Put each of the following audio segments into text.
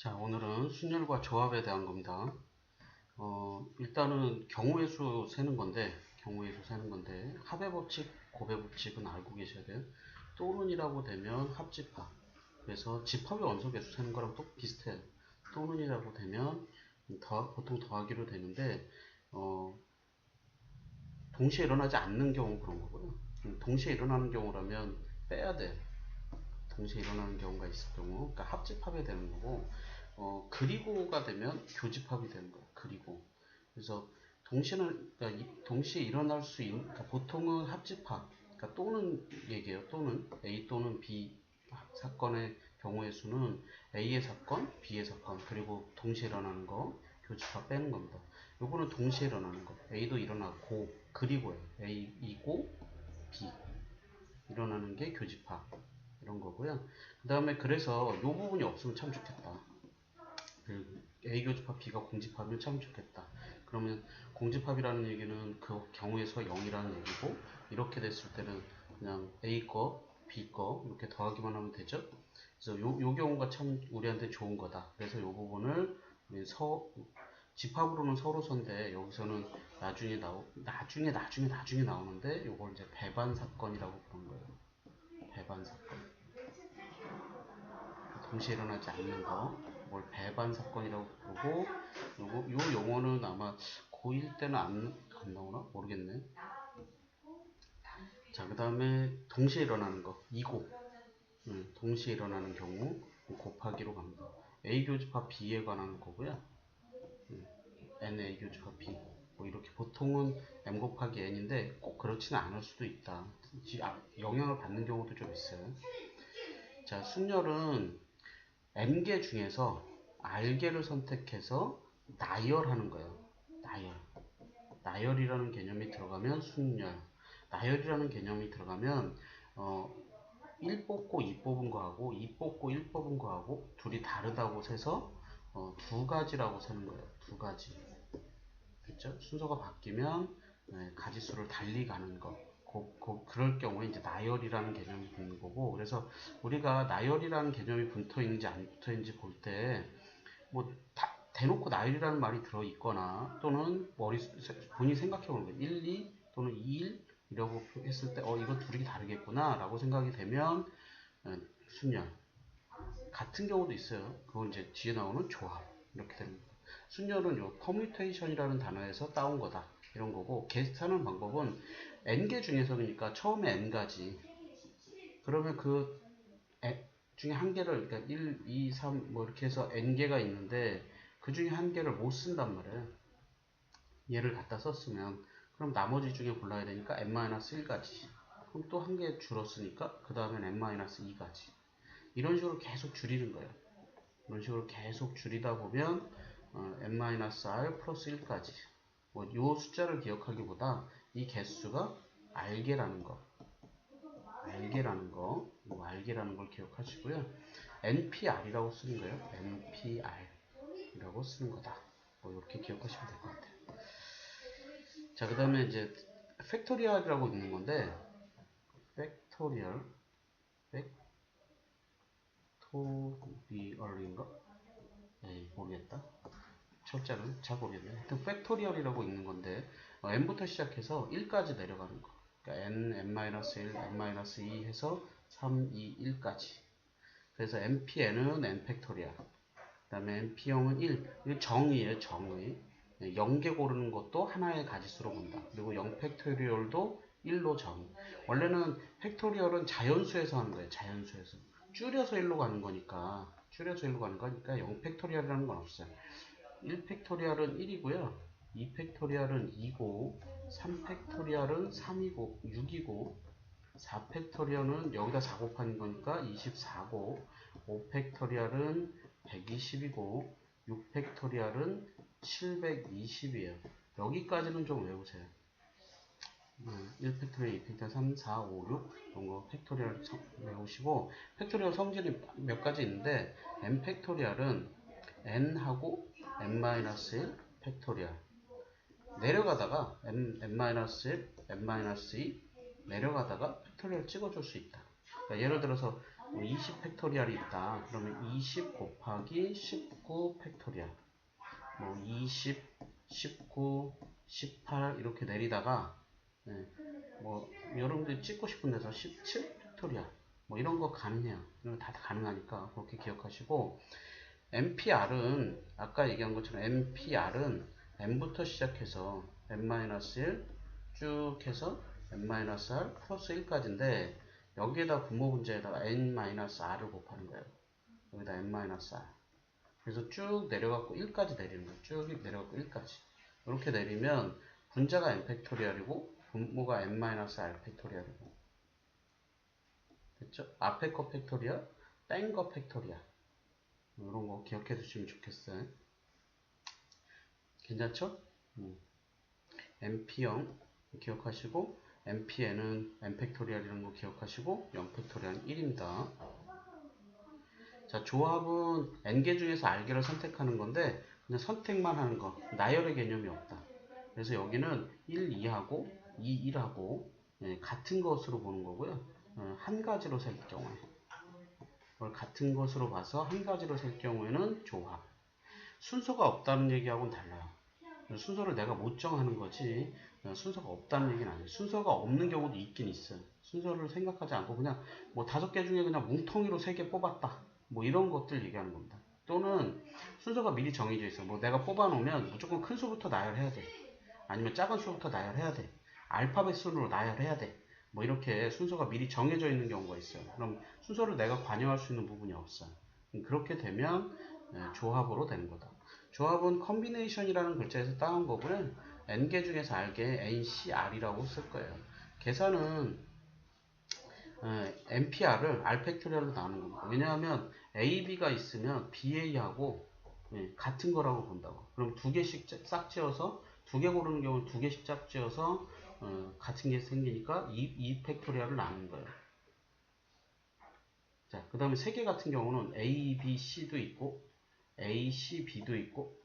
자, 오늘은 순열과 조합에 대한 겁니다. 일단은 경우의 수 세는 건데, 합의 법칙, 곱의 법칙은 알고 계셔야 돼요. 또는이라고 되면 합집합. 그래서 집합의 원소계수 세는 거랑 또 비슷해요. 또는이라고 되면 보통 더하기로 되는데, 동시에 일어나지 않는 경우 그런 거고요. 동시에 일어나는 경우라면 빼야 돼. 동시에 일어나는 경우가 있을 경우, 그러니까 합집합이 되는 거고, 그리고가 되면 교집합이 되는 거예요. 그리고. 그래서 동시에 일어날 수 있는, 그러니까 보통은 합집합, 그러니까 또는 얘기예요. 또는 A 또는 B 사건의 경우의 수는 A의 사건, B의 사건, 그리고 동시에 일어나는 거, 교집합 빼는 겁니다. 요거는 동시에 일어나는 거. A도 일어나고, 그리고예요. A이고 B. 일어나는 게 교집합. 이런 거고요. 그 다음에 그래서 이 부분이 없으면 참 좋겠다. A 교집합 B가 공집합이면 참 좋겠다. 그러면 공집합이라는 얘기는 그 경우에서 0이라는 얘기고, 이렇게 됐을 때는 그냥 A 거, B 거 이렇게 더하기만 하면 되죠. 그래서 요 경우가 참 우리한테 좋은 거다. 그래서 이 부분을 집합으로는 서로서인데 여기서는 나중에 나오는데 요걸 이제 배반 사건이라고 부르는 거예요. 배반 사건. 동시에 일어나지 않는 거, 뭘 배반 사건이라고 부르고, 요 용어는 아마 고1 때는 안 나오나? 모르겠네. 자, 그 다음에 동시에 일어나는 거, 이고. 동시에 일어나는 경우, 곱하기로 갑니다. A 교집합 B에 관한 거고요. NA 교집합 B. 뭐 이렇게 보통은 M 곱하기 N인데 꼭 그렇지는 않을 수도 있다. 영향을 받는 경우도 좀 있어요. 자, 순열은 M개 중에서 R개를 선택해서 나열하는 거예요. 나열이라는 개념이 들어가면 순열. 나열이라는 개념이 들어가면 1 뽑고 2 뽑은 거하고 2 뽑고 1 뽑은 거하고 둘이 다르다고 해서 두 가지라고 세는 거예요. 두 가지. 그렇죠? 순서가 바뀌면 가지수를 달리 가는 거. 그럴 경우에 이제 나열이라는 개념이 붙는 거고, 그래서 우리가 나열이라는 개념이 붙어 있는지 안 붙어 있는지 볼 때, 뭐, 대놓고 나열이라는 말이 들어 있거나, 또는 본인이 생각해 보는 거예요. 1, 2 또는 2, 1 이라고 했을 때, 이거 둘이 다르겠구나 라고 생각이 되면, 순열. 같은 경우도 있어요. 그건 이제 뒤에 나오는 조합. 이렇게 됩니다. 순열은 요 퍼뮤테이션이라는 단어에서 따온 거다. 이런 거고, 계산하는 방법은 n개 중에서 그러니까 처음에 n가지. 그러면 그 중에 한 개를, 그러니까 1, 2, 3 뭐 이렇게 해서 n개가 있는데 그 중에 한 개를 못 쓴단 말이에요. 얘를 갖다 썼으면 그럼 나머지 중에 골라야 되니까 n-1가지. 그럼 또 한 개 줄었으니까 그 다음엔 n-2가지. 이런 식으로 계속 줄이는 거예요. 이런 식으로 계속 줄이다 보면 n-r 플러스 1까지. 요 숫자를 기억하기보다 이 개수가 알게라는 거, 알게라는 걸 기억하시고요. npr이라고 쓰는 거예요. npr이라고 쓰는 거다. 이렇게 기억하시면 될 것 같아요. 자, 그 다음에 이제 팩토리얼이라고 있는 건데, 팩토리얼인가? 네, 모르겠다. 철자를 잘 모르겠네요. 하여튼 팩토리얼이라고 있는 건데 n부터 시작해서 1까지 내려가는 거. 그러니까 n-1, n-2 해서 3, 2, 1까지. 그래서 npn은 n 팩토리얼. 그 다음에 np형은 1. 이게 정의예요, 정의. 0개 고르는 것도 하나의 가지수로 본다. 그리고 0 팩토리얼도 1로 정의. 원래는 팩토리얼은 자연수에서 하는 거예요, 자연수에서. 줄여서 1로 가는 거니까 0 팩토리얼이라는 건 없어요. 1팩토리얼은 1이고요. 2팩토리얼은 2고, 3팩토리얼은 3이고, 6이고, 4팩토리얼은 여기다 4 곱하는 거니까 24고, 5팩토리얼은 120이고, 6팩토리얼은 720이에요. 여기까지는 좀 외우세요. 1팩토리얼, 2팩토리얼, 3, 4, 5, 6 이런 거 팩토리얼 외우시고, 팩토리얼 성질이 몇 가지 있는데 n팩토리얼은 n하고 n-1 팩토리얼 내려가다가 n-1, n-2 내려가다가 팩토리얼 찍어줄 수 있다. 그러니까 예를 들어서 20 팩토리얼이 있다. 그러면 20 곱하기 19 팩토리얼. 20, 19, 18 이렇게 내리다가 네, 여러분들이 찍고 싶은 데서 17 팩토리얼 이런 거 가능해요. 이런 거 다 가능하니까 그렇게 기억하시고 NPR은 아까 얘기한 것처럼 NPR은 n부터 시작해서 n-1 쭉 해서 n-r 플러스 1까지인데 여기에다 분모 분자에다가 n-r을 곱하는 거예요. 여기다 n-r 그래서 쭉 내려갖고 1까지 내리는 거예요. 쭉 내려갖고 1까지 이렇게 내리면 분자가 n 팩토리얼이고 분모가 n-r 팩토리얼이고 됐죠? 앞에 거 팩토리얼 뺀 거 팩토리얼 이런 거 기억해 두시면 좋겠어요. 괜찮죠? NP0 기억하시고 NPN은 n 팩토리얼 이런 거 기억하시고 0 팩토리얼은 1입니다. 자, 조합은 n개 중에서 r개를 선택하는 건데 그냥 선택만 하는 거, 나열의 개념이 없다. 그래서 여기는 1, 2하고 2, 1하고 같은 것으로 보는 거고요. 한 가지로 셀 경우에 같은 것으로 봐서 한 가지로 셀 경우에는 조합. 순서가 없다는 얘기하고는 달라요. 순서를 내가 못 정하는 거지 순서가 없다는 얘기는 아니에요. 순서가 없는 경우도 있긴 있어요. 순서를 생각하지 않고 그냥 5개 중에 그냥 뭉텅이로 3개 뽑았다. 이런 것들 얘기하는 겁니다. 또는 순서가 미리 정해져 있어. 내가 뽑아놓으면 무조건 큰 수부터 나열해야 돼. 아니면 작은 수부터 나열해야 돼. 알파벳 순으로 나열해야 돼. 이렇게 순서가 미리 정해져 있는 경우가 있어요. 그럼 순서를 내가 관여할 수 있는 부분이 없어요. 그렇게 되면 조합으로 되는 거다. 조합은 컨비네이션이라는 글자에서 따온 거고요. n개 중에서 r개 NCR이라고 쓸 거예요. 계산은 NPR을 R 팩토리얼로 나누는 겁니다. 왜냐하면 AB가 있으면 BA하고 같은 거라고 본다고. 그럼 2개씩 짝지어서 2개 고르는 경우는 2개씩 짝지어서 같은 게 생기니까 이 팩토리얼을 나누는 거예요. 자, 그 다음에 3개 같은 경우는 A, B, C도 있고 A, C, B도 있고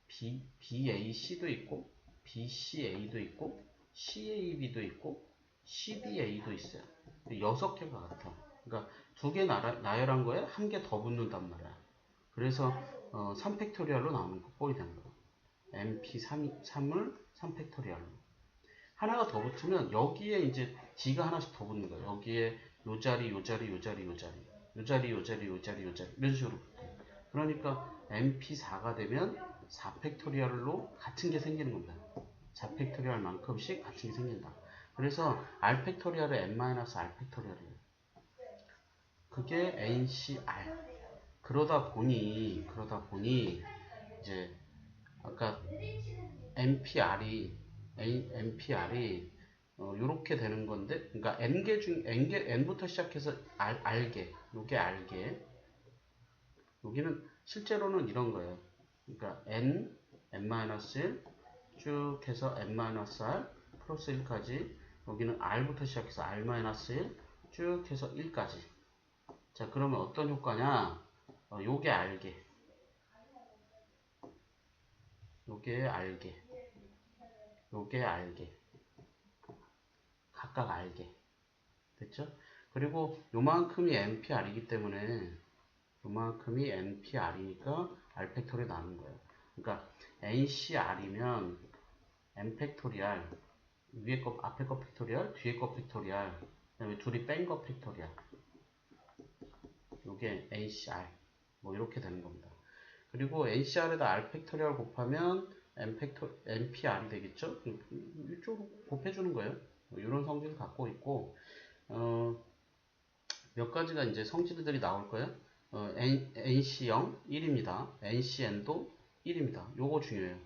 BAC도 있고 BCA도 있고 CAB도 있고 CBA도 있어요. 6개가 같아. 그러니까 2개 나열한 거에 1개 더 붙는단 말이야. 그래서 3팩토리얼로 나오는 꼴이 되는 거야. MP3을 3팩토리얼로. 하나가 더 붙으면 여기에 이제 D가 하나씩 더 붙는 거예요. 여기에 요 자리, 요 자리, 요 자리, 요 자리. 요 자리, 요 자리, 요 자리, 요 자리. 이런 식으로 붙어요. 그러니까 MP4가 되면 4팩토리얼로 같은 게 생기는 겁니다. 4팩토리얼만큼씩 같은 게 생긴다. 그래서 R 팩토리얼을 n-r 팩토리얼이에요. 그게 NCR. 그러다 보니 이제 아까 NPR이 요렇게 되는 건데, 그러니까 n부터 시작해서 R개, 요게 R개, 여기는 실제로는 이런 거예요. 그러니까 n-1 쭉 해서 n-r 플러스 1까지 여기는 r부터 시작해서 r-1 쭉 해서 1까지. 자, 그러면 어떤 효과냐? 요게 r개, 요게 r개, 요게 r개, 각각 r개. 됐죠? 그리고 요만큼이 NPR이기 때문에 요만큼이 NPR이니까 R 팩토리에 나눈 거예요. 그러니까 NCR이면 N 팩토리얼, 위에 거, 앞에 거 팩토리얼, 뒤에 거 팩토리얼, 그 다음에 둘이 뺀 거 팩토리얼. 요게 NCR. 이렇게 되는 겁니다. 그리고 NCR에다 R 팩토리얼 곱하면 NPR이 되겠죠? 이쪽으로 곱해주는 거예요. 이런 성질을 갖고 있고, 몇 가지가 이제 성질들이 나올 거예요. NC0 1입니다. NCN도 1입니다. 요거 중요해요.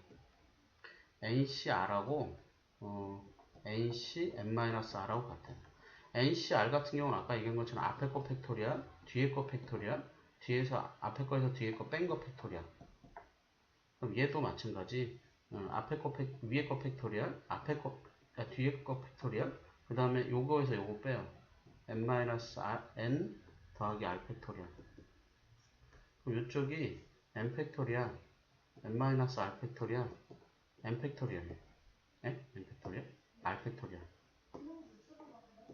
NCR하고 NCN-R하고 같아요. NCR 같은 경우는 아까 얘기한 것처럼 앞에 거 팩토리얼, 뒤에 거 팩토리얼, 뒤에서 앞에 거에서 뒤에 거 뺀 거 팩토리얼. 그럼 얘도 마찬가지. 앞에 거 위에 거 팩토리얼, 뒤에 거 팩토리얼, 그 다음에 요거에서 요거 빼요. n-n 더하기 r 팩토리얼. 그럼 이쪽이 n 팩토리얼, n-r 팩토리얼, n 팩토리얼. n 팩토리얼, r 팩토리얼.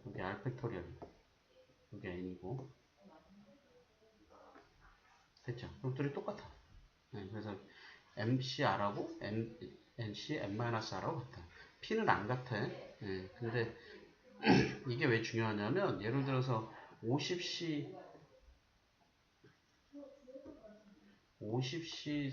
여기 r 팩토리얼. 여기 n이고. 됐죠? 그럼 둘이 똑같아. 네, 그래서 MCR하고 NC N-R하고 같아. P는 안 같아. 네, 근데 이게 왜 중요하냐면 예를 들어서 50C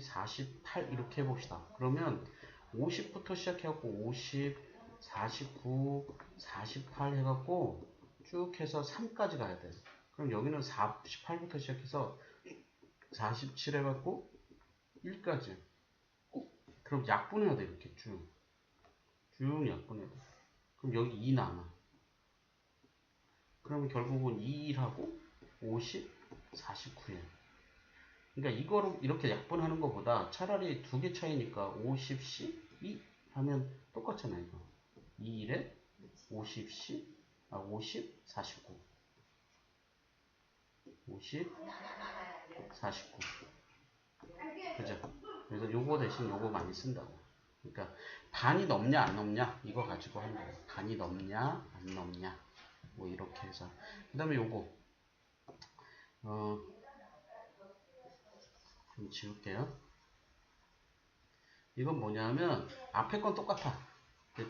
48 이렇게 해봅시다. 그러면 50부터 시작해갖고 50, 49, 48 해갖고 쭉 해서 3까지 가야 돼. 그럼 여기는 48부터 시작해서 47 해갖고 1까지. 그럼 약분해야 돼, 이렇게 쭉. 쭉 약분해야 돼. 그럼 여기 2 남아. 그러면 결국은 21하고 50, 49에. 그러니까 이거를 이렇게 약분하는 것보다 차라리 두 개 차이니까 50C 2 하면 똑같잖아요. 이거. 2일에 50C 50 49 50 49 그죠? 그래서 요거 대신 요거 많이 쓴다고. 그러니까 반이 넘냐 안 넘냐 이거 가지고 하는 거예요. 반이 넘냐 안 넘냐 뭐 이렇게 해서 그 다음에 요거 좀 지울게요. 이건 뭐냐면 앞에 건 똑같아.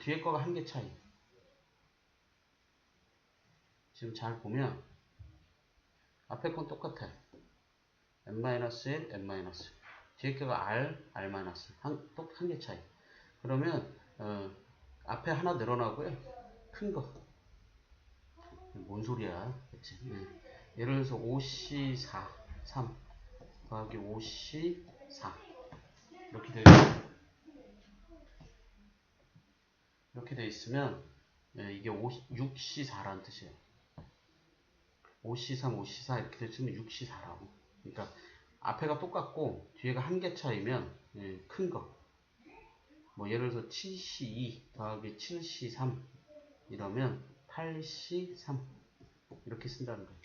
뒤에 거가 한 개 차이. 지금 잘 보면 앞에 건 똑같아. n-1, n-. 뒤에 거가 r, r-. 또 한 개 차이. 그러면 앞에 하나 늘어나고요. 큰 거. 뭔 소리야. 그치? 예를 들어서 5C4, 3 더하기 5C4 이렇게 되어 이렇게 돼 있으면 이게 6C4라는 뜻이에요. 5C3, 5C4 이렇게 되면 6C4라고. 그러니까 앞에가 똑같고 뒤에가 한 개 차이면 큰 거. 뭐 예를 들어서 7C2 더하기 7C3 이러면 8C3 이렇게 쓴다는 거예요.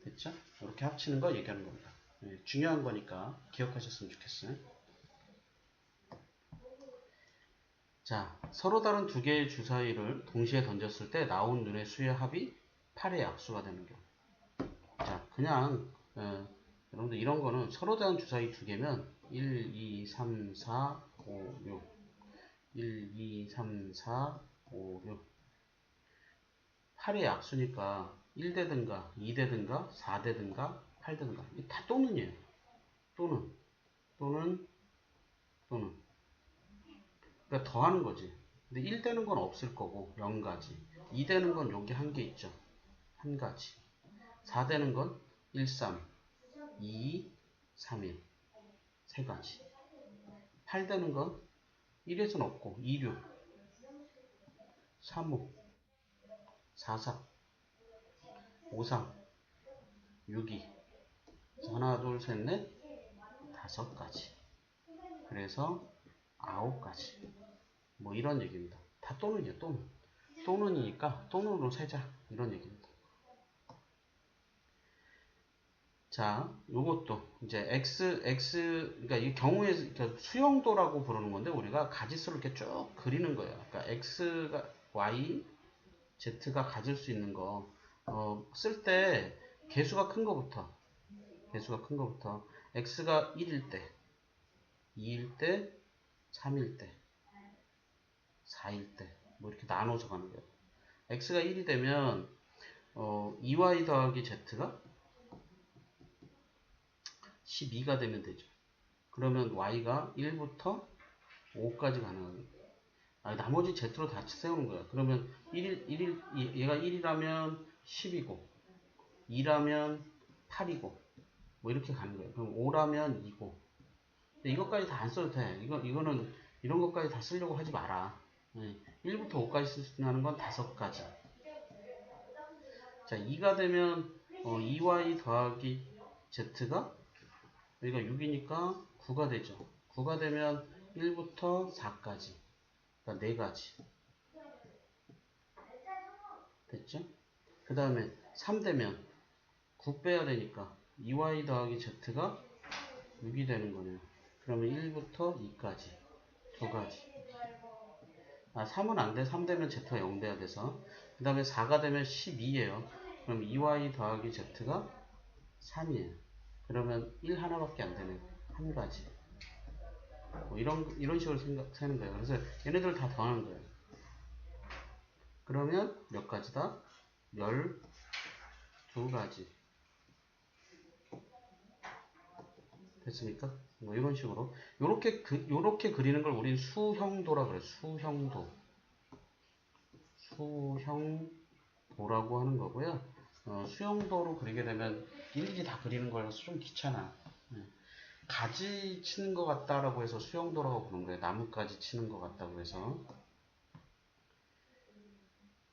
됐죠? 이렇게 합치는 거 얘기하는 겁니다. 중요한 거니까 기억하셨으면 좋겠어요. 자, 서로 다른 두 개의 주사위를 동시에 던졌을 때 나온 눈의 수의 합이 8의 약수가 되는 경우. 자, 그냥 여러분들 이런 거는 서로 다른 주사위 두 개면 1, 2, 3, 4, 5, 6 1, 2, 3, 4, 5, 6 8의 약수니까 1대든가 2대든가 4대든가 8대든가 다 또는이에요. 또는 그러니까 더하는 거지. 근데 1대는 건 없을 거고 0가지 2대는 건 여기 한 개 있죠. 한 가지 4대는 건 1, 3, 2, 3, 1 세 가지 8대는 건 1에선 없고 2, 6, 3, 5, 4, 4, 5, 3, 6, 2 하나, 둘, 셋, 넷, 5가지 그래서 9가지 뭐 이런 얘기입니다. 다 또는이에요. 또는이니까 또는으로 세자 이런 얘기입니다. 자, 요것도 이제 그러니까 이 경우에 수용도라고 부르는 건데 우리가 가지수를 이렇게 쭉 그리는 거예요. 그러니까 x가 y, z가 가질 수 있는 거 쓸 때 개수가 큰 거부터 x가 1일 때, 2일 때, 3일 때, 4일 때 뭐 이렇게 나눠서 가는 거예요. x가 1이 되면 2y 더하기 z가 12가 되면 되죠. 그러면 y가 1부터 5까지 가능합니다. 나머지 z로 다 세우는 거야. 그러면 얘가 1이라면 10이고 2라면 8이고 뭐 이렇게 가는 거예요. 그럼 5라면 2고 근데 이것까지 다 안 써도 돼. 이거는 이런 것까지 다 쓰려고 하지 마라. 1부터 5까지 쓸 수 있는 건 5가지. 자, 2가 되면 2y 더하기 z가 여기가 6이니까 9가 되죠. 9가 되면 1부터 4까지. 그러니까 4가지. 됐죠? 그 다음에 3 되면 9 빼야 되니까 2y 더하기 z가 6이 되는 거네요. 그러면 1부터 2까지. 2가지. 3은 안 돼. 3 되면 z가 0 돼야 돼서. 그 다음에 4가 되면 12예요. 그럼 2y 더하기 z가 3이에요. 그러면 1 하나밖에 안 되는 한 가지. 뭐 이런 식으로 세는 거예요. 그래서 얘네들 다 더하는 거예요. 그러면 몇 가지다? 12가지. 됐습니까? 뭐 이런 식으로. 요렇게 그리는 걸 우린 수형도라 그래요. 수형도. 수형도라고 하는 거고요. 수형도로 그리게 되면 일일이 다 그리는 거라서 좀 귀찮아. 가지 치는 것 같다라고 해서 수형도라고 부르는 거예요. 나뭇가지 치는 것 같다고 해서.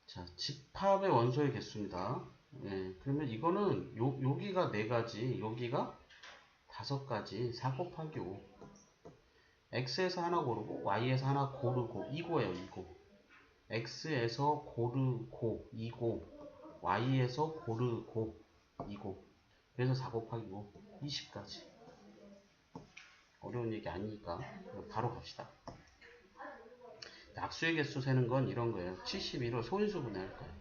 자, 집합의 원소의 개수입니다. 예, 그러면 이거는 여기가 4가지, 여기가 5가지, 4 곱하기 5. x에서 하나 고르고 y에서 하나 고르고 이고예요. 이고. x에서 고르고 이고 y에서 고르고 이고. 그래서 4 곱하기 5, 20가지. 어려운 얘기 아니니까 바로 갑시다. 약수의 개수 세는 건 이런 거예요. 72로 소인수분해 할 거예요.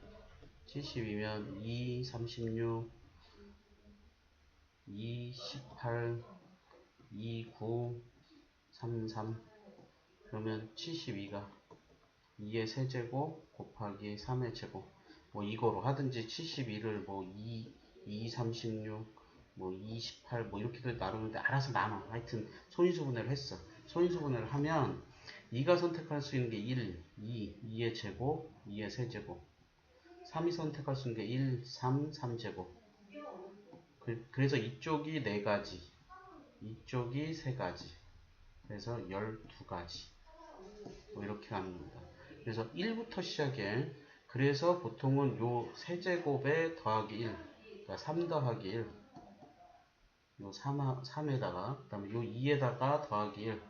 72면 2, 36, 2, 18, 2, 9, 3, 3. 그러면 72가 2의 세제곱 곱하기 3의 제곱. 뭐 이거로 하든지 72를 뭐 2, 36, 뭐 28, 뭐 이렇게도 나누는데 알아서 나눠. 하여튼 소인수분해를 했어. 소인수분해를 하면 2가 선택할 수 있는 게 1, 2의 제곱, 2의 세제곱. 3이 선택할 수 있는 게 1, 3, 3제곱. 그래서 이쪽이 4가지, 이쪽이 3가지. 그래서 12가지. 뭐 이렇게 하는 겁니다. 그래서 1부터 시작해. 그래서 보통은 요 세제곱에 더하기 1, 그러니까 3 더하기 1, 요 3에다가, 그 다음에 요 2에다가 더하기 1,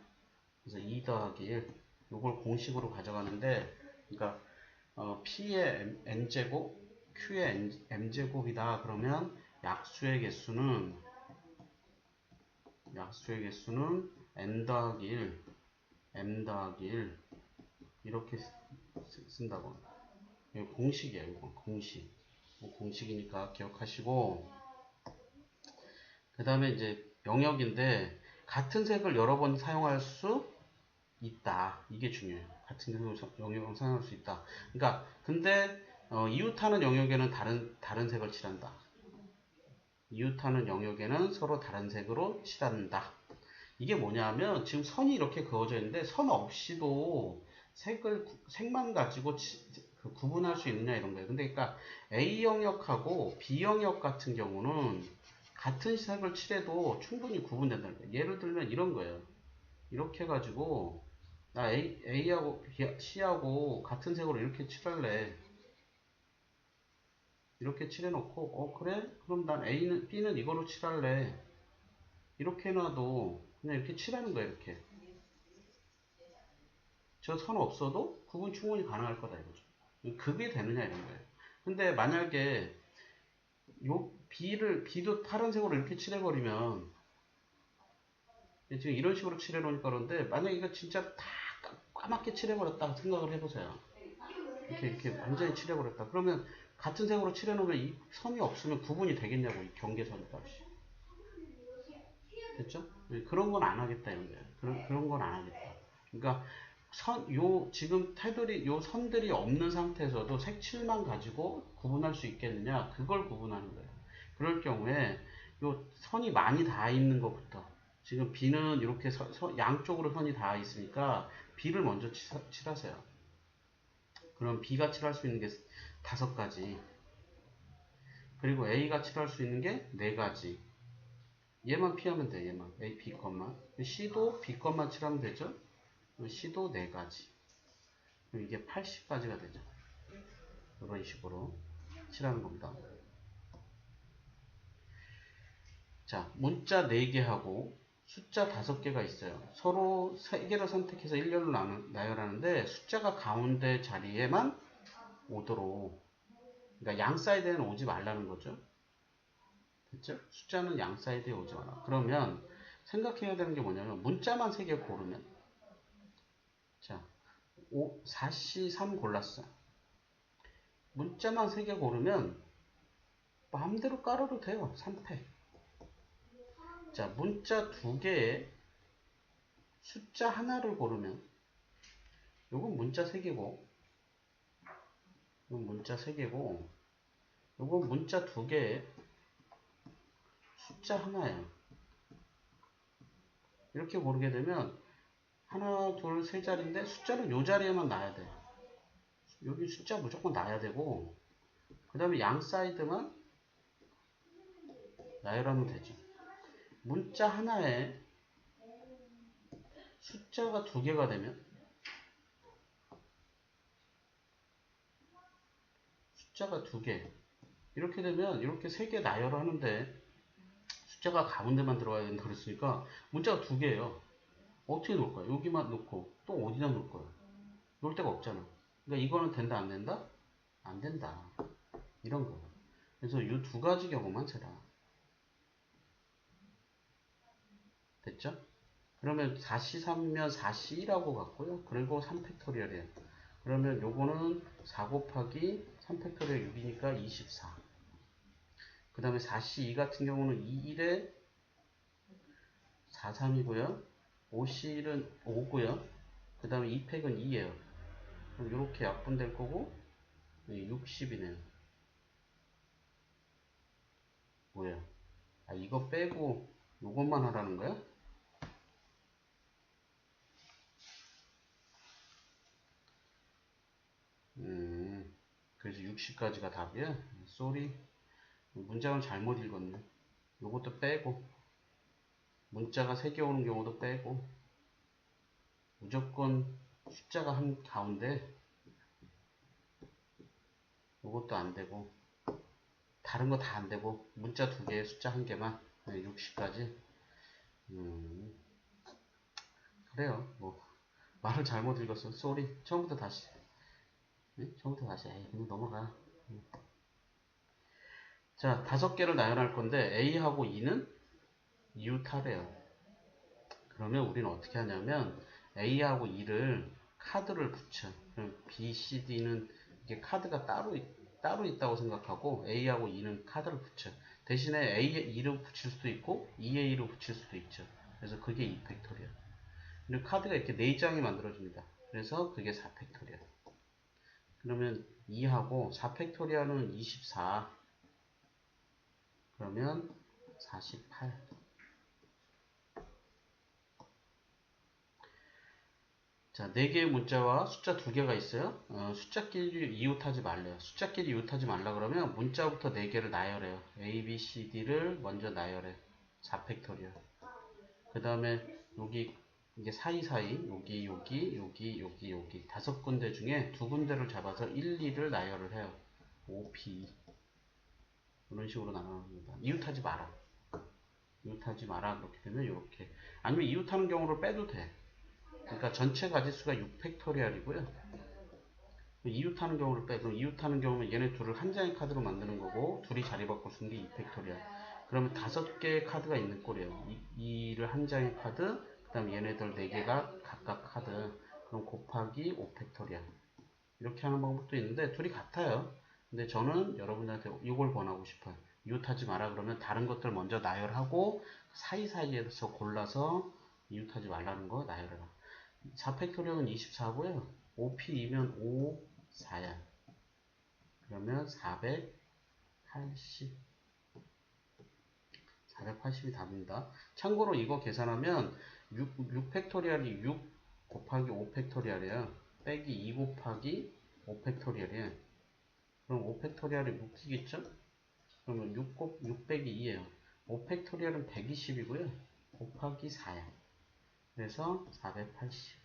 그래서 2 더하기 1, 요걸 공식으로 가져가는데, 그러니까 P의 n제곱, Q의 m제곱이다. 그러면 약수의 개수는 n 더하기 1, m 더하기 1 이렇게 쓴다고. 이거 공식이에요. 이거 공식. 공식이니까 기억하시고, 그 다음에 이제 영역인데 같은 색을 여러 번 사용할 수 있다. 이게 중요해요. 같은 영역을 사용할 수 있다. 그러니까 근데 이웃하는 영역에는 다른 색을 칠한다. 이웃하는 영역에는 서로 다른 색으로 칠한다. 이게 뭐냐면 지금 선이 이렇게 그어져 있는데 선 없이도 색만 가지고 구분할 수 있느냐 이런 거예요. 근데 그러니까 A 영역하고 B 영역 같은 경우는 같은 색을 칠해도 충분히 구분된다는 거예요. 예를 들면 이런 거예요. 이렇게 해가지고 나 A하고 C하고 같은 색으로 이렇게 칠할래. 이렇게 칠해놓고 그래? 그럼 난 B는 이거로 칠할래. 이렇게 해놔도 그냥 이렇게 칠하는 거예요. 이렇게. 저 선 없어도 구분 충분히 가능할 거다 이거죠. 그게 되느냐 이런 거예요. 근데 만약에 요 B도 파란색으로 이렇게 칠해버리면 지금 이런 식으로 칠해놓으니까 그런데 만약에 이거 진짜 다 까맣게 칠해버렸다 생각을 해보세요. 이렇게 완전히 칠해버렸다. 그러면 같은 색으로 칠해놓으면 이 선이 없으면 구분이 되겠냐고. 이 경계선이 값이. 됐죠? 그런 건 안 하겠다 이런 거예요. 그런 건 안 하겠다. 그러니까 지금 요 선들이 없는 상태에서도 색칠만 가지고 구분할 수 있겠느냐? 그걸 구분하는 거예요. 그럴 경우에 요 선이 많이 닿아 있는 것부터, 지금 B는 이렇게 양쪽으로 선이 닿아 있으니까 B를 먼저 칠하세요. 그럼 B가 칠할 수 있는 게 5가지. 그리고 A가 칠할 수 있는 게 4가지. 얘만 피하면 돼, 얘만. A, B 것만. C도 B 것만 칠하면 되죠? C도 4가지. 그럼 이게 80가지가 되죠. 이런 식으로 칠하는 겁니다. 자, 문자 4개하고 숫자 5개가 있어요. 서로 3개를 선택해서 일렬로 나열하는데 숫자가 가운데 자리에만 오도록, 그러니까 양 사이드에는 오지 말라는 거죠. 됐죠? 숫자는 양 사이드에 오지 마라. 그러면 생각해야 되는 게 뭐냐면 문자만 3개 고르면, 자, 4C 3 골랐어. 문자만 3개 고르면 마음대로 깔아도 돼요. 3패. 자, 문자 두 개에 숫자 하나를 고르면, 요건 문자 세 개고, 요건 문자 세 개고, 요건 문자 두 개에 숫자 하나예요. 이렇게 고르게 되면 하나, 둘, 세 자리인데 숫자는 요 자리에만 놔야 돼. 여기 숫자 무조건 놔야 되고, 그 다음에 양 사이드만 나열하면 되죠. 문자 하나에 숫자가 두 개가 되면, 숫자가 두 개. 이렇게 되면 이렇게 세 개 나열하는데 숫자가 가운데만 들어가야 된다 그랬으니까 문자가 두 개예요. 어떻게 놓을까요? 여기만 놓고 또 어디다 놓을 거예요? 놓을 데가 없잖아. 그러니까 이거는 된다 안 된다? 안 된다. 이런 거예요. 그래서 이 두 가지 경우만 제라. 됐죠? 그러면 4C3이면 4C1하고 같고요. 그리고 3팩토리얼이에요. 그러면 요거는 4 곱하기 3팩토리얼 6이니까 24. 그 다음에 4C2 같은 경우는 21에 43이고요. 5C1은 5고요. 그 다음에 2팩은 2예요. 그럼 이렇게 약분될 거고 60이네요. 뭐야? 아, 이거 빼고 요것만 하라는 거야? 그래서 60까지가 답이야? 쏘리. 문장을 잘못 읽었네. 요것도 빼고, 문자가 3개 오는 경우도 빼고, 무조건 숫자가 한 가운데, 요것도 안 되고, 다른 거 다 안 되고, 문자 2개, 숫자 1개만, 60까지. 그래요. 뭐, 말을 잘못 읽었어. 쏘리. 처음부터 다시. 네? 처음부터 다시. 에이, 그냥 넘어가. 자, 5개를 나열할 건데, A하고 E는 이웃하래요. 그러면 우리는 어떻게 하냐면 A하고 E를 카드를 붙여. 그럼 B, C, D는 이게 카드가 따로 있다고 생각하고 A하고 E는 카드를 붙여. 대신에 A에 E를 붙일 수도 있고 E에 E를 붙일 수도 있죠. 그래서 그게 2팩토리얼. 그리고 카드가 이렇게 4장이 만들어집니다. 그래서 그게 4팩토리얼. 그러면 2하고 4팩토리얼은 24. 그러면 48. 자, 4개의 문자와 숫자 2개가 있어요. 숫자끼리 이웃하지 말래요. 숫자끼리 이웃하지 말라 그러면 문자부터 4개를 나열해요. A, B, C, D를 먼저 나열해. 4팩토리얼. 그 다음에 여기 이게 사이사이 여기 5군데 중에 2군데를 잡아서 1, 2를 나열을 해요. O, P 이런 식으로 나눠줍니다. 이웃하지 마라. 이웃하지 마라. 그렇게 되면 이렇게. 아니면 이웃하는 경우를 빼도 돼. 그러니까 전체 가지수가 6팩토리얼이고요. 이웃하는 경우를 빼. 그럼 이웃하는 경우는 얘네 둘을 한 장의 카드로 만드는 거고 둘이 자리 바꿔 쓰는 게 2팩토리얼. 그러면 5개의 카드가 있는 꼴이에요. 2를 한 장의 카드, 그 다음에 얘네들 4개가 각각 카드. 그럼 곱하기 5팩토리얼. 이렇게 하는 방법도 있는데 둘이 같아요. 근데 저는 여러분들한테 이걸 권하고 싶어요. 이웃하지 마라 그러면 다른 것들 먼저 나열하고 사이사이에서 골라서 이웃하지 말라는 거 나열해라. 4팩토리얼은 24고요. 5P2면 5, 4야. 그러면 480. 480이 답입니다. 참고로 이거 계산하면 6팩토리얼이 6 곱하기 5팩토리얼이에요. 빼기 2 곱하기 5팩토리얼이에요. 그럼 5팩토리얼이 6이겠죠? 그러면 6 빼기 2예요. 5팩토리얼은 120이고요. 곱하기 4야. 그래서 480.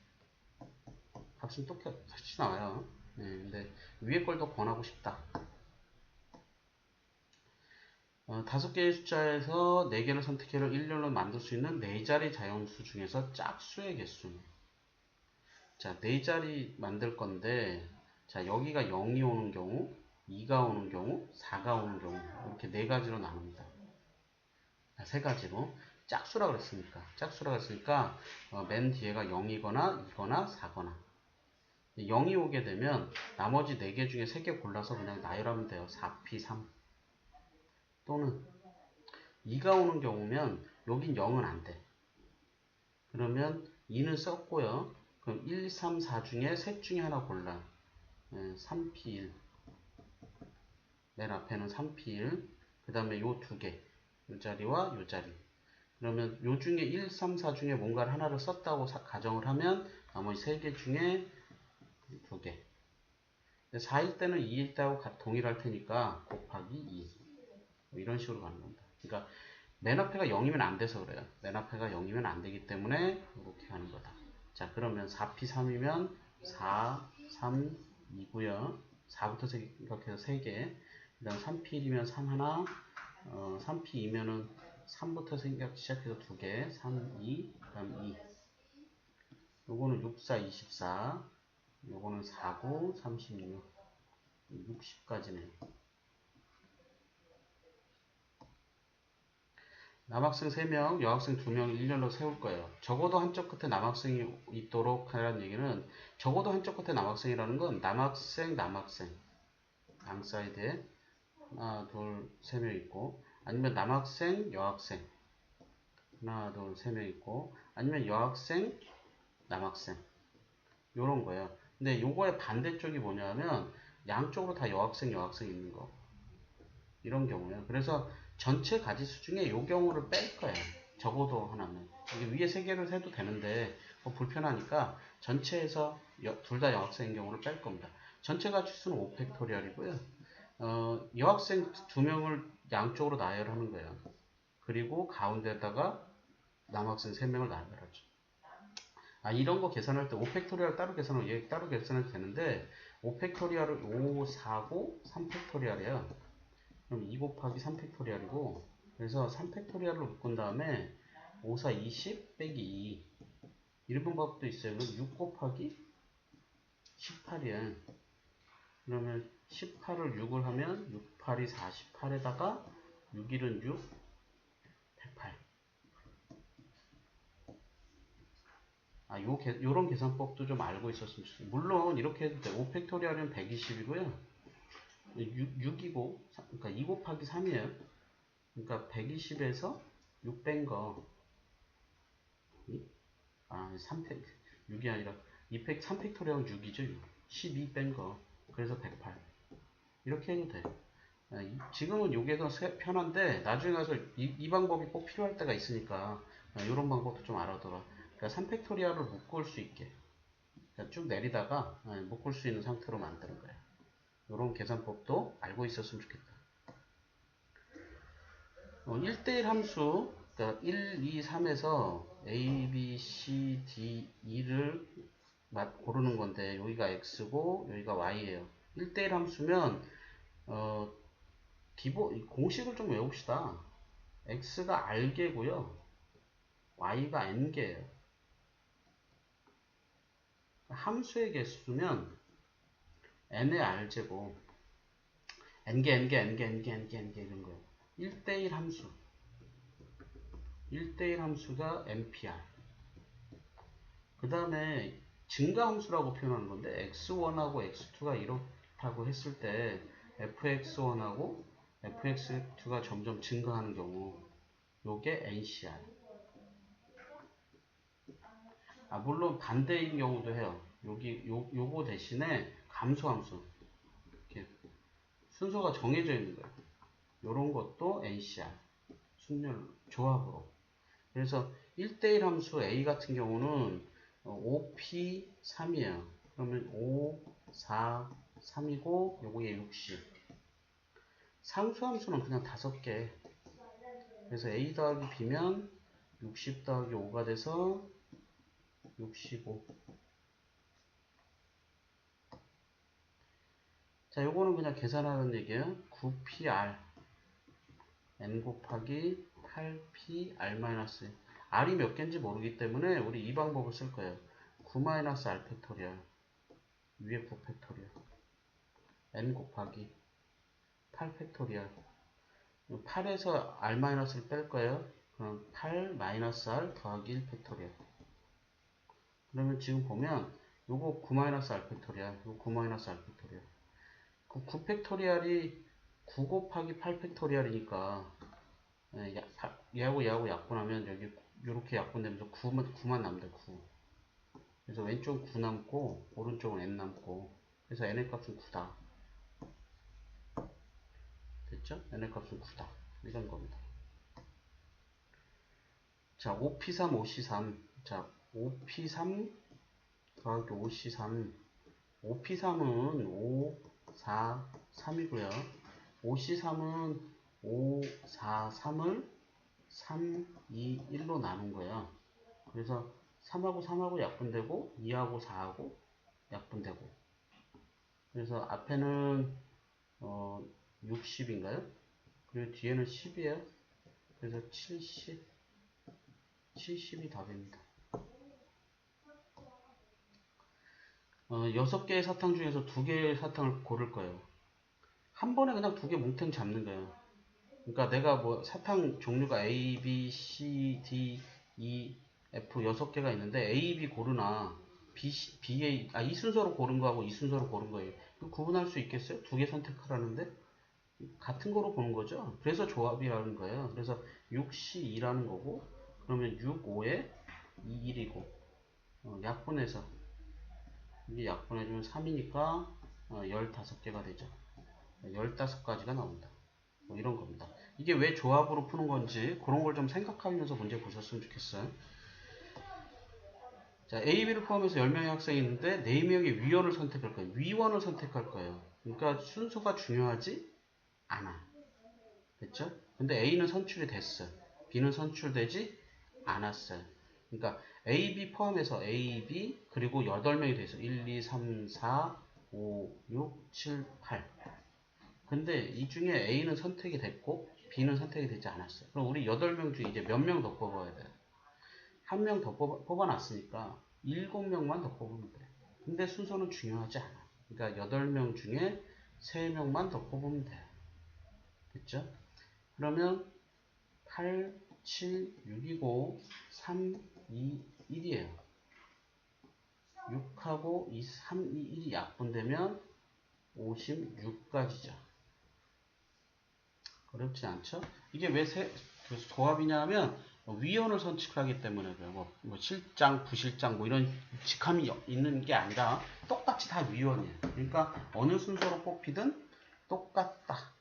값은 똑같이 나와요. 네, 근데 위에 걸 더 권하고 싶다. 5개의 숫자에서 4개를 선택해서 일렬로 만들 수 있는 4자리 자연수 중에서 짝수의 개수는. 자, 4자리 만들 건데, 자, 여기가 0이 오는 경우, 2가 오는 경우, 4가 오는 경우, 이렇게 4가지로 나눕니다. 3가지로. 짝수라 그랬으니까, 맨 뒤에가 0이거나 2거나 4거나. 0이 오게 되면 나머지 4개 중에 3개 골라서 그냥 나열하면 돼요. 4P3. 또는 2가 오는 경우면 여긴 0은 안 돼. 그러면 2는 썼고요. 그럼 1, 3, 4 중에 셋 중에 하나 골라. 3P1. 맨 앞에는 3P1. 그 다음에 요 두 개. 요 자리와 요 자리. 그러면 요 중에 1, 3, 4 중에 뭔가를 하나를 썼다고 가정을 하면 나머지 세 개 중에 두 개. 4일 때는 2일 때하고 동일할 테니까 곱하기 2. 뭐 이런 식으로 가는 겁니다. 그러니까 맨 앞에가 0이면 안 돼서 그래요. 맨 앞에가 0이면 안 되기 때문에 이렇게 하는 거다. 자, 그러면 4P 3이면 4, 3, 2고요. 4부터 생각해서 3개. 그 다음 3P 1이면 3 하나. 3P 2면은 3부터 시작해서 2개. 3, 2, 그 다음 2. 요거는 6, 4, 24. 요거는 4, 9, 36. 60까지네요. 남학생 3명, 여학생 2명 일렬로 세울 거예요. 적어도 한쪽 끝에 남학생이 있도록 하라는 얘기는 적어도 한쪽 끝에 남학생이라는 건 남학생, 양 사이드에 하나, 둘, 3명 있고 아니면 남학생, 여학생 하나, 둘, 3명 있고 아니면 여학생, 남학생 요런 거예요. 근데 요거의 반대쪽이 뭐냐면 양쪽으로 다 여학생 있는 거. 이런 경우예요. 그래서 전체 가지수 중에 요 경우를 뺄 거예요. 적어도 하나는. 이게 위에 세 개를 세도 되는데 불편하니까 전체에서 둘 다 여학생인 경우를 뺄 겁니다. 전체 가지수는 5팩토리얼이고요. 여학생 2명을 양쪽으로 나열하는 거예요. 그리고 가운데다가 남학생 3명을 나열하죠. 이런 거 계산할 때 5팩토리얼 따로 계산하고 얘 따로 계산해도 되는데 5팩토리얼을 5, 4, 9, 3팩토리얼이에요. 그럼 2 곱하기 3팩토리얼이고 그래서 3팩토리얼로 묶은 다음에 5, 4, 20 빼기 2 이런 방법도 있어요. 그럼 6 곱하기 18이에요. 그러면 18을 6을 하면 6, 8이 48에다가 6, 1은 6, 108. 요런 계산법도 좀 알고 있었으면 좋겠어요. 물론 이렇게 해도 돼요. 5팩토리얼은 120이고요. 6이고 그러니까 2 곱하기 3이에요. 그러니까 120에서 6 뺀 거 3팩 6이 아니라 2팩 3팩토리얼은 6이죠. 6. 12 뺀 거 그래서 108 이렇게 해도 돼. 지금은 이게 더 편한데 나중에 가서 이 방법이 꼭 필요할 때가 있으니까 이런 방법도 좀 알아둬라. 그러니까 3팩토리얼을 묶을 수 있게 그러니까 쭉 내리다가 묶을 수 있는 상태로 만드는 거예요. 이런 계산법도 알고 있었으면 좋겠다. 1대1 함수 그러니까 1, 2, 3에서 A, B, C, D, E를 고르는 건데 여기가 X고 여기가 Y예요. 1대1 함수면 공식을 좀 외웁시다. X가 R개고요. Y가 N개예요. 함수의 개수면 N의 R제곱 N개 이런 거예요. 1대1 함수 1대1 함수가 NPR 그 다음에 증가함수라고 표현하는 건데 x1하고 x2가 이렇다고 했을 때 fx1하고 fx2가 점점 증가하는 경우 요게 NCR 물론 반대인 경우도 해요. 요거 대신에 감소함수 이렇게 순서가 정해져 있는 거예요. 요런 것도 NCR 순열 조합으로 그래서 1대1 함수 A 같은 경우는 5P3이에요. 그러면 5, 4, 3이고 요거에 60. 상수함수는 그냥 5개. 그래서 A 더하기 B면 60 더하기 5가 돼서 65. 자, 요거는 그냥 계산하는 얘기예요. 9PR N 곱하기 8PR-. R이 몇 개인지 모르기 때문에 우리 이 방법을 쓸 거예요. 9-R 팩토리얼 위에 9 팩토리얼 N 곱하기 8 팩토리얼 8에서 R-를 뺄 거예요. 그럼 8-R 더하기 1 팩토리얼 그러면 지금 보면 요거 9-R 팩토리얼 요거 9-R 팩토리얼 그 9 팩토리얼이 9 곱하기 8 팩토리얼이니까 얘하고 약분하면 여기 이렇게 약분되면서 9만 남는다. 9. 그래서 왼쪽은 9 남고 오른쪽은 n 남고 그래서 n의 값은 9다. 됐죠? n의 값은 9다. 이런 겁니다. 자, 5p3, 5c3. 자, 5p3 더하기 5c3. 5p3은 5, 4, 3이고요. 5c3은 5, 4, 3을 3, 2, 1로 나눈 거예요. 그래서 3하고 3하고 약분되고 2하고 4하고 약분되고 그래서 앞에는 60인가요? 그리고 뒤에는 10이에요. 그래서 70이 답입니다. 6개의 사탕 중에서 2개의 사탕을 고를 거예요. 한 번에 그냥 2개 뭉탱 잡는 거예요. 그러니까 내가 뭐 사탕 종류가 A, B, C, D, E, F 6개가 있는데 A, B 고르나 이 순서로 고른 거하고 이 순서로 고른 거예요. 구분할 수 있겠어요? 2개 선택하라는데 같은 거로 보는 거죠. 그래서 조합이라는 거예요. 그래서 6C2라는 거고 그러면 6, 5에 2, 1이고 약분해서 이게 약분해주면 3이니까 15개가 되죠. 15가지가 나온다. 뭐 이런 겁니다. 이게 왜 조합으로 푸는 건지 그런 걸 좀 생각하면서 문제 보셨으면 좋겠어요. 자, A, B를 포함해서 10명의 학생이 있는데 4명의 위원을 선택할 거예요. 위원을 선택할 거예요. 그러니까 순서가 중요하지 않아. 됐죠? 근데 A는 선출이 됐어. B는 선출되지 않았어요. 그러니까 A, B 포함해서 A, B 그리고 8명이 돼서 1, 2, 3, 4, 5, 6, 7, 8. 근데 이 중에 A는 선택이 됐고 B는 선택이 되지 않았어요. 그럼 우리 8명 중에 이제 몇 명 더 뽑아야 돼요? 한 명 더 뽑아놨으니까 7명만 더 뽑으면 돼. 근데 순서는 중요하지 않아. 그러니까 8명 중에 3명만 더 뽑으면 돼. 됐죠? 그러면 8, 7, 6이고 3, 2, 1이에요. 6하고 2, 3, 2, 1이 약분되면 56까지죠. 어렵지 않죠? 이게 왜 조합이냐면 위원을 선출하기 때문에 그래요. 뭐 실장, 부실장 뭐 이런 직함이 있는 게 아니라 똑같이 다 위원이에요. 그러니까 어느 순서로 뽑히든 똑같다.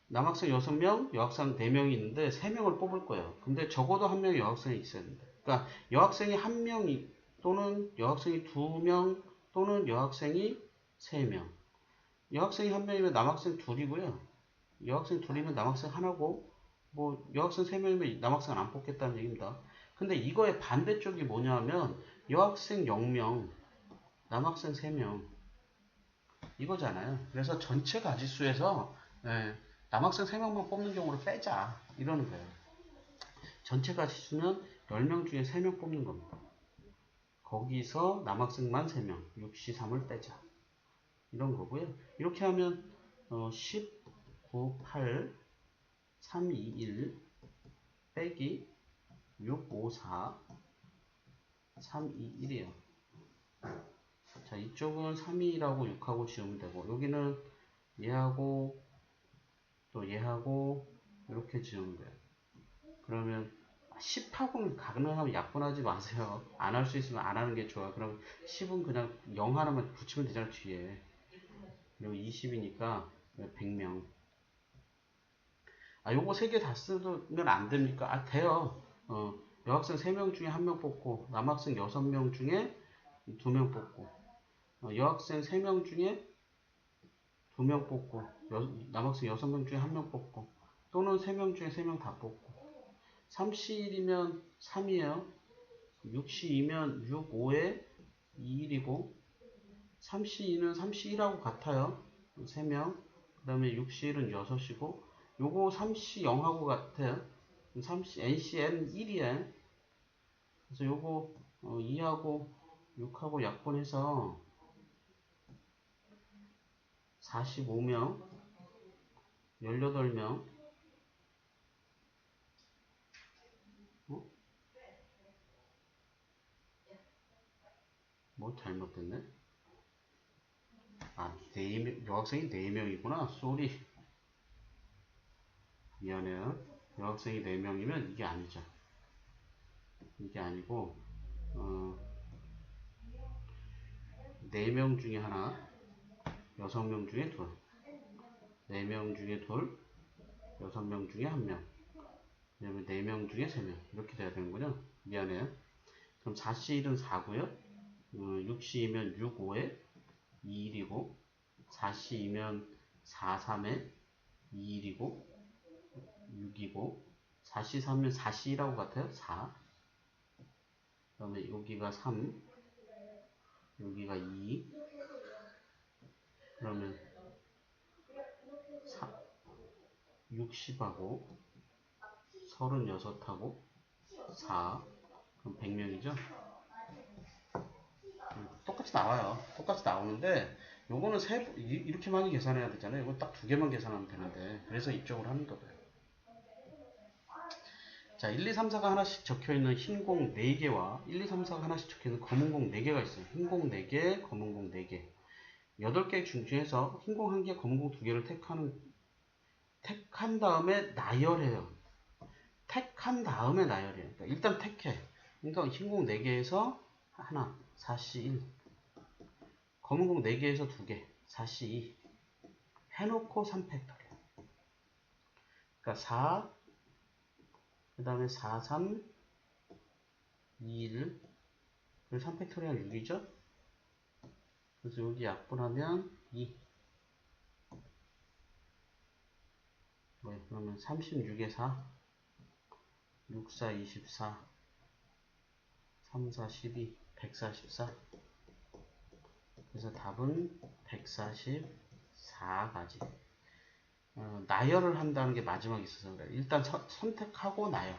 남학생 6명, 여학생 4명이 있는데 3명을 뽑을 거예요. 근데 적어도 한 명의 여학생이 있어야 된다. 그러니까 여학생이 1명 또는 여학생이 2명 또는 여학생이 3명. 여학생이 1명이면 남학생 2이고요. 여학생 2이면 남학생 1고 뭐 여학생 3명이면 남학생 안 뽑겠다는 얘기입니다. 근데 이거의 반대쪽이 뭐냐면 여학생 0명, 남학생 3명 이거잖아요. 그래서 전체 가지수에서 남학생 3명만 뽑는 경우를 빼자 이러는 거예요. 전체 가지수면 10명 중에 3명 뽑는 겁니다. 거기서 남학생만 3명, 6C3을 빼자 이런 거고요. 이렇게 하면 10, 9, 8, 3, 2, 1 빼기 6, 5, 4, 3, 2, 1이에요. 자, 이쪽은 3, 2라고 6하고 지우면 되고 여기는 얘하고 또 얘하고 이렇게 지우면 돼요. 그러면 10하고는 가능하면 약분하지 마세요. 안 할 수 있으면 안 하는 게 좋아요. 그럼 10은 그냥 0 하나만 붙이면 되잖아 뒤에. 그리고 20이니까 100명. 요거 3개 다 쓰면 안 됩니까? 돼요. 여학생 3명 중에 1명 뽑고 남학생 6명 중에 2명 뽑고 여학생 3명 중에 2명 뽑고 남학생 6명 중에 1명 뽑고 또는 3명 중에 3명 다 뽑고 3C1이면 3이에요. 6C2면 6, 5에 2, 1이고 3C2는 3C1하고 같아요. 3명. 그 다음에 6C1은 6이고 요거 3C0하고 같아요. 3C, NCN 1이에요. 그래서 요거 2하고 6하고 약분해서 45명 18명 뭐 잘못됐네. 4명, 여학생이 4명이구나. 쏘리. 미안해요. 여학생이 4명이면 이게 아니죠. 이게 아니고 4명 중에 하나, 6명 중에 둘, 4명 중에 둘, 6명 중에 1명, 그다음에 4명 중에 3명 이렇게 돼야 되는군요. 미안해요. 그럼 4C1은 4고요. 6C이면 6, 5에 2, 1이고 4C이면 4, 3에 2, 1이고 6이고 4C, 3면 4C라고 같아요. 4. 그 다음에 여기가 3, 여기가 2, 그러면 60하고 36하고 4, 그럼 100명이죠. 똑같이 나와요. 똑같이 나오는데 요거는 이렇게 많이 계산해야 되잖아요. 이거 딱 2개만 계산하면 되는데, 그래서 이쪽으로 하는 거고요. 자, 1, 2, 3, 4가 하나씩 적혀있는 흰 공 4개와 1, 2, 3, 4가 하나씩 적혀있는 검은 공 4개가 있어요. 흰 공 4개, 검은 공 4개. 8개 중에서 흰 공 1개, 검은 공 2개를 택한 다음에 나열해요. 택한 다음에 나열해요. 그러니까 일단 택해. 그러니까 흰 공 4개에서 하나, 4C1. 검은 공 4개에서 2개, 4C2. 해놓고 3팩토리얼. 그러니까 4, 그 다음에 4, 3, 2, 1. 그리고 3팩토리얼 6이죠? 그래서 여기 약분하면 2. 그러면 36에 4, 6, 4, 24, 3, 4, 12, 144. 그래서 답은 144가지. 나열을 한다는 게 마지막에 있어서 그래요. 일단 선택하고 나열.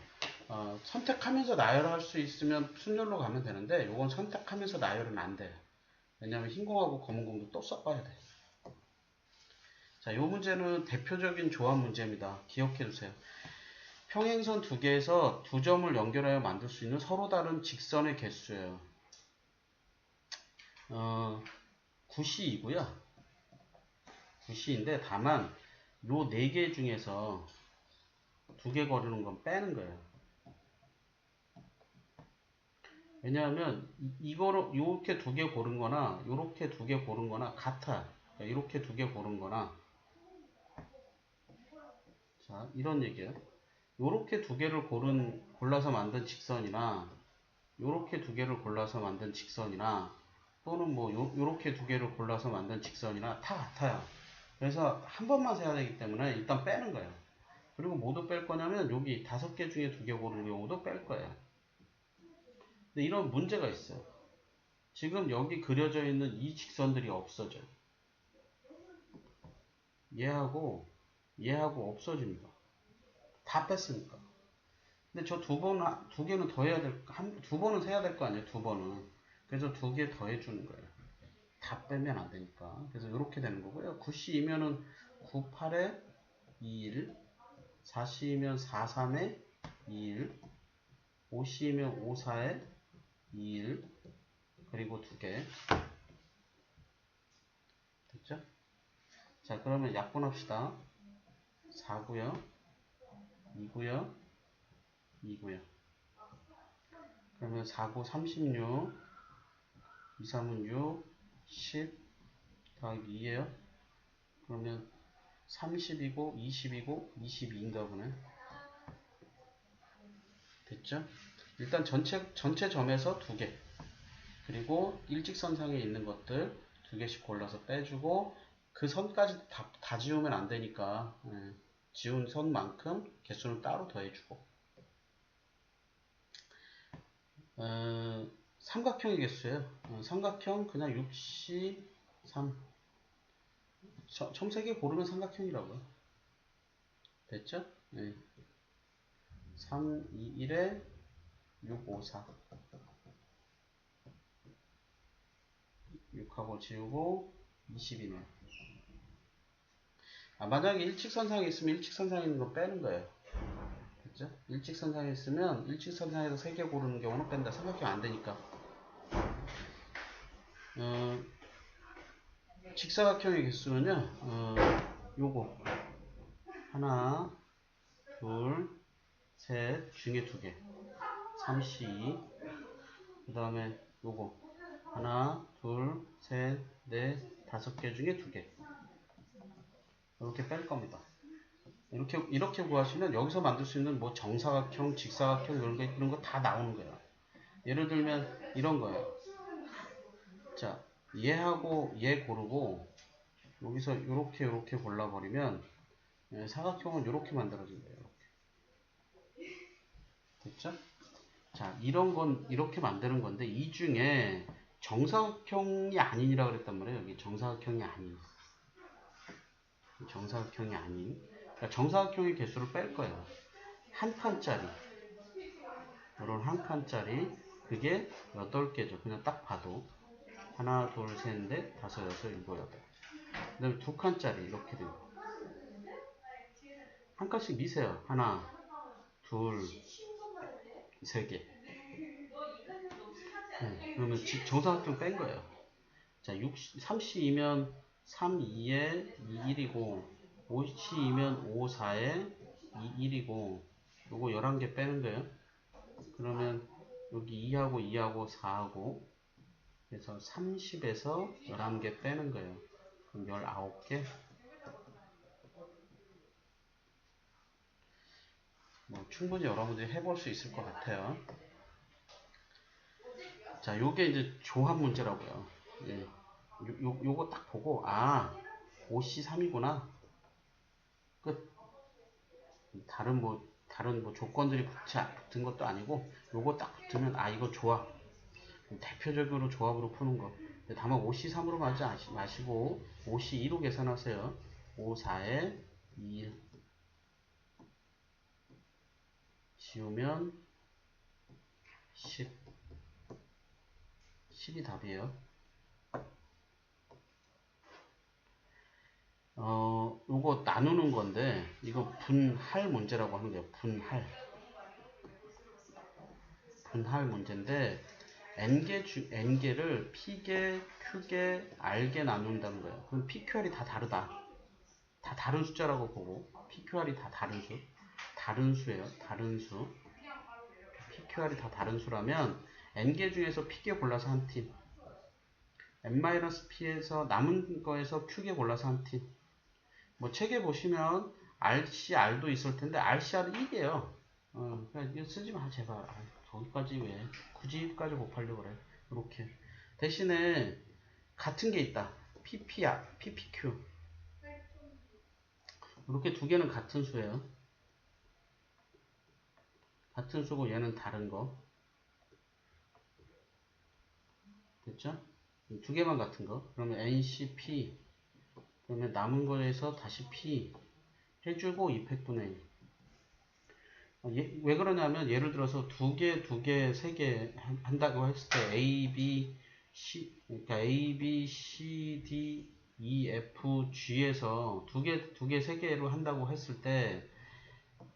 선택하면서 나열할 수 있으면 순열로 가면 되는데, 이건 선택하면서 나열은 안 돼요. 왜냐하면 흰공하고 검은공도 또 섞어야 돼. 자, 이 문제는 대표적인 조합 문제입니다. 기억해 두세요. 평행선 2개에서 2점을 연결하여 만들 수 있는 서로 다른 직선의 개수예요. 9C이고요. 9C인데 다만 요 4개 중에서 2개 거르는 건 빼는 거예요. 왜냐하면 이거로 요렇게 2개 고른 거나 요렇게 2개 고른 거나 같아. 이렇게 2개 고른 거나, 자, 이런 얘기예요. 요렇게 2개를 골라서 만든 직선이나 요렇게 2개를 골라서 만든 직선이나, 또는 뭐 요렇게 2개를 골라서 만든 직선이나 다 같아요. 그래서 한 번만 세야 되기 때문에 일단 빼는 거예요. 그리고 뭐도 뺄 거냐면 여기 5개 중에 2개 고르는 경우도 뺄 거예요. 근데 이런 문제가 있어요. 지금 여기 그려져 있는 이 직선들이 없어져요. 얘하고 없어집니다. 다 뺐으니까. 근데 저 2개는 더 해야 두 번은 세야 될 거 아니에요, 2번은. 그래서 2개 더 해주는 거예요. 다 빼면 안 되니까. 그래서 이렇게 되는 거고요. 9C이면은 9, 8에 2, 1, 4C이면 4, 3에 2, 1, 5C이면 5, 4에 2, 1, 그리고 2개. 됐죠? 자, 그러면 약분합시다. 4고요, 2고요, 2고요. 그러면 4고 36, 2, 3은 6, 10 더하기 2에요. 그러면 30이고 20이고 22인가 보네. 됐죠? 일단 전체 점에서 2개. 그리고 일직선상에 있는 것들 2개씩 골라서 빼주고, 그 선까지 다 지우면 안 되니까, 지운 선만큼 개수는 따로 더해주고. 삼각형의 개수예요. 삼각형 그냥 6C 3. 점 3개 고르면 삼각형이라고요. 됐죠? 네. 3, 2, 1에 6, 5, 4. 6하고 지우고 20이네요. 만약에 일직선상에 있으면 일직선상에 있는 거 빼는 거예요. 됐죠? 일직선상에 있으면 일직선상에서 3개 고르는 경우는 뺀다. 삼각형 안 되니까. 직사각형의 개수는요, 요거. 하나, 둘, 셋 중에 2개. 3C. 그 다음에 요거 하나, 둘, 셋, 넷, 5개 중에 2개. 이렇게 뺄 겁니다. 이렇게 구하시면 여기서 만들 수 있는 뭐 정사각형, 직사각형 이런 거 다 나오는 거예요. 예를 들면 이런 거예요. 자, 얘하고 얘 고르고 여기서 이렇게 골라버리면 사각형은 이렇게 만들어진대요. 됐죠? 자, 이런 건 이렇게 만드는 건데 이 중에 정사각형이 아니라 그랬단 말이에요. 여기 정사각형이 아닌. 정사각형이 아닌. 그러니까 정사각형의 개수를 뺄 거예요. 한 칸짜리. 이런 한 칸짜리. 그게 8개죠. 그냥 딱 봐도. 하나, 둘, 셋, 넷, 다섯, 여섯, 일곱, 여덟. 그 다음에 2칸짜리. 이렇게 돼요. 한 칸씩 미세요. 하나, 둘, 3개. 그러면 정사각형 뺀 거예요. 자, 3C이면 3, 2에 2, 1이고 5C이면 5, 4에 2, 1이고 요거 11개 빼는 거예요. 그러면 여기 2하고 2하고 4하고 그래서 30에서 11개 빼는 거예요. 그럼 19개. 뭐 충분히 여러분들이 해볼 수 있을 것 같아요. 자, 요게 이제 조합 문제라고요. 예. 요거 딱 보고 5C3이구나. 끝. 다른 뭐 조건들이 붙은 것도 아니고 요거 딱 붙으면 이거 좋아. 대표적으로 조합으로 푸는 거. 다만 5C3으로 가지 마시고 5C2로 계산하세요. 5, 4에 2, 1 지우면 10. 10이 답이에요. 요거 나누는 건데 이거 분할 문제라고 하는 거예요. 분할 문제인데 n개를 p개, q개, r개 나눈다는 거예요. 그럼 pqr이 다 다르다. 다 다른 숫자라고 보고 pqr이 다 다른 수예요. 다른 수. pqr이 다 다른 수라면 n개 중에서 p개 골라서 한 팀, n-p에서 남은 거에서 q개 골라서 한 팀. 뭐 책에 보시면 RCR도 있을 텐데 RCR은 1이에요. 그냥 이거 쓰지 마 제발. 거기까지 왜 굳이 1까지 곱하려고 그래. 이렇게 대신에 같은 게 있다. PPR, PPQ 이렇게 2개는 같은 수예요. 같은 수고 얘는 다른 거. 됐죠? 2개만 같은 거. 그러면 NCP 그러면 남은 거에서 다시 P 해주고 2팩분의 1. 왜 그러냐면 예를 들어서 2개, 3개 한다고 했을 때 A, B, C 그러니까 A, B, C, D, E, F, G에서 3개로 한다고 했을 때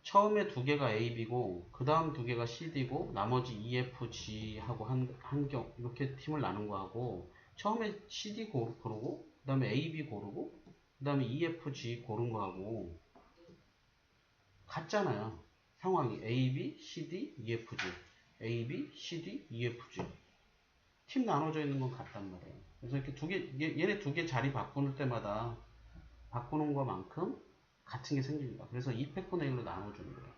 처음에 2개가 A, B고 그 다음 2개가 C, D고 나머지 E, F, G 하고 한경 이렇게 팀을 나눈 거하고 처음에 C, D 고르고 그 다음에 A, B 고르고 그 다음에 E, F, G 고른 거하고 같잖아요. 상황이 A, B, C, D, E, F, G A, B, C, D, E, F, G 팀 나눠져 있는 건 같단 말이에요. 그래서 이렇게 얘네 2개 자리 바꾸는 때마다 바꾸는 것만큼 같은 게 생깁니다. 그래서 2팩분의 1로 나눠주는 거예요.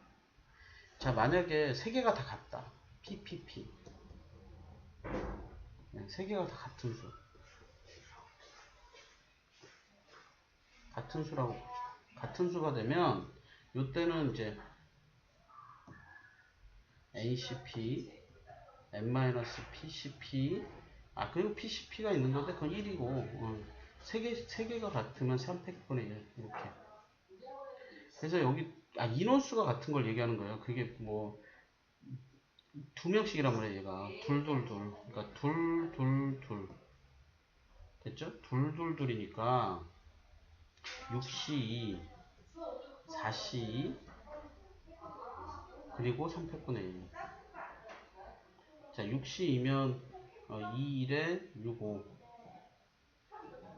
자, 만약에 3개가 다 같다. PPP 3개가 다 같은 수. 같은 수라고 봅시다. 같은 수가 되면 이때는 이제 NCP n-PCP 그리고 PCP가 있는 건데 그건 1이고 3개가 같으면 3팩분의 1 이렇게. 그래서 여기 인원수가 같은 걸 얘기하는 거예요. 그게 뭐 2명씩이란 말이에요. 얘가 둘둘둘 그러니까 둘둘둘 됐죠? 둘둘둘이니까 6C 4C 그리고 3팩분의 1. 자, 6C이면 2일에 65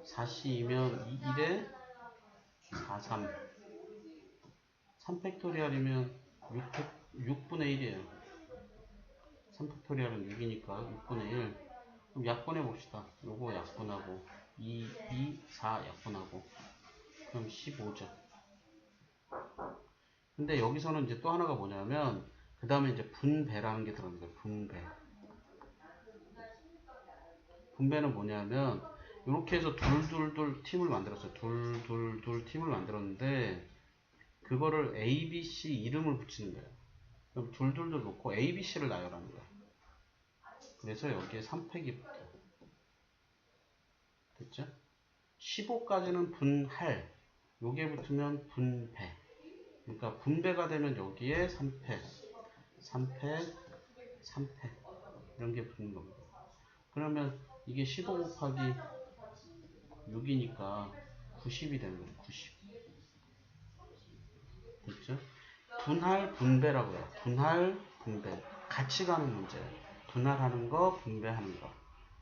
4C이면 2일에 43 3팩토리얼이면 6분의 1이에요. 3팩토리얼은 6이니까 6분의 1. 그럼 약분해 봅시다. 요거 약분하고 2, 4 약분하고 그럼 15죠. 근데 여기서는 이제 또 하나가 뭐냐면 그 다음에 이제 분배라는 게 들어가는 거예요. 분배. 분배는 뭐냐면 이렇게 해서 둘둘둘 팀을 만들었어요. 둘둘둘 팀을 만들었는데 그거를 A, B, C 이름을 붙이는 거예요. 그럼 둘둘둘 놓고 A, B, C를 나열하는 거예요. 그래서 여기에 3팩이 붙어요. 됐죠? 15까지는 분할. 요게 붙으면 분배. 그러니까 분배가 되면 여기에 3팩, 3팩, 3팩 이런 게 붙는 겁니다. 그러면 이게 15 곱하기 6이니까 90이 되는 거예요. 90. 됐죠? 분할 분배라고 해요. 분할 분배. 같이 가는 문제예요. 분할하는 거, 분배하는 거.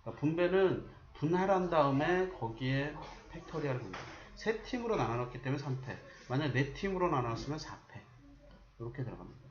그러니까 분배는 분할한 다음에 거기에 팩토리얼 분배. 세 팀으로 나눠놨기 때문에 3팩. 만약 네 팀으로 나눴으면 4팩. 이렇게 들어갑니다.